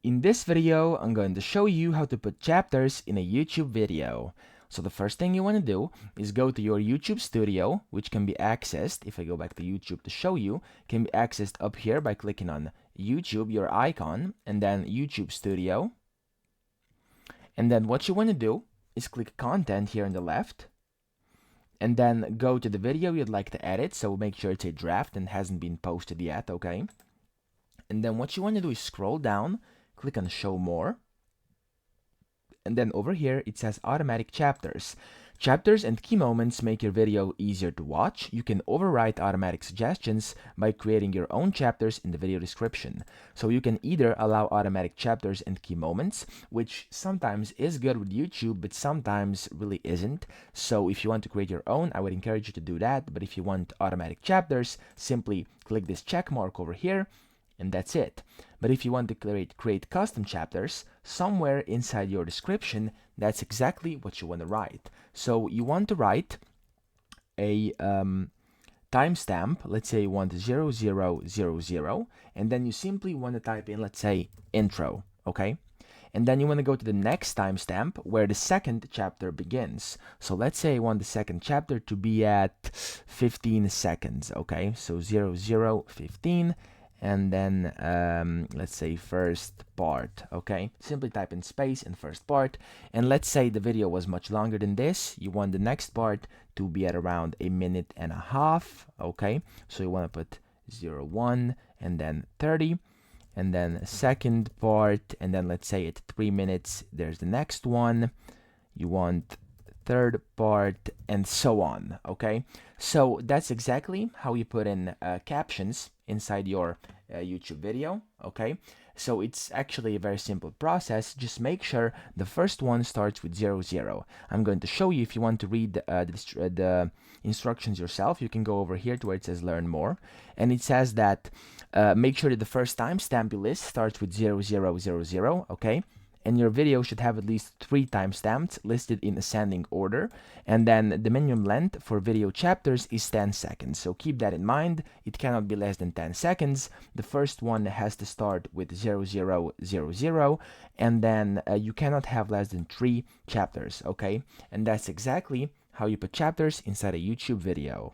In this video, I'm going to show you how to put chapters in a YouTube video. So the first thing you want to do is go to your YouTube studio, which can be accessed, if I go back to YouTube to show you, can be accessed up here by clicking on YouTube, your icon, and then YouTube Studio. And then what you want to do is click Content here on the left, and then go to the video you'd like to edit, so make sure it's a draft and hasn't been posted yet, okay? And then what you want to do is scroll down, click on Show More, and then over here it says Automatic Chapters. Chapters and key moments make your video easier to watch. You can override automatic suggestions by creating your own chapters in the video description. So you can either allow automatic chapters and key moments, which sometimes is good with YouTube, but sometimes really isn't. So if you want to create your own, I would encourage you to do that. But if you want automatic chapters, simply click this check mark over here, and that's it. But if you want to create custom chapters, somewhere inside your description, that's exactly what you want to write. So you want to write a timestamp, let's say you want 0000, and then you simply want to type in, let's say, intro, okay? And then you want to go to the next timestamp where the second chapter begins. So let's say I want the second chapter to be at 15 seconds, okay? So 0015. And then let's say first part, okay? Simply type in space in first part, and let's say the video was much longer than this. You want the next part to be at around 1.5 minutes, okay? So you want to put 01 and then 30, and then second part, and then let's say at 3 minutes there's the next one. You want third part, and so on, okay? So that's exactly how you put in captions inside your YouTube video, okay? So it's actually a very simple process. Just make sure the first one starts with 00. I'm going to show you. If you want to read the instructions yourself, you can go over here to where it says learn more, and it says that make sure that the first timestamp you list starts with 0000, okay? And your video should have at least 3 timestamps listed in ascending order, and then the minimum length for video chapters is 10 seconds. So keep that in mind. It cannot be less than 10 seconds. The first one has to start with 0000, and then you cannot have less than 3 chapters, okay? And that's exactly how you put chapters inside a YouTube video.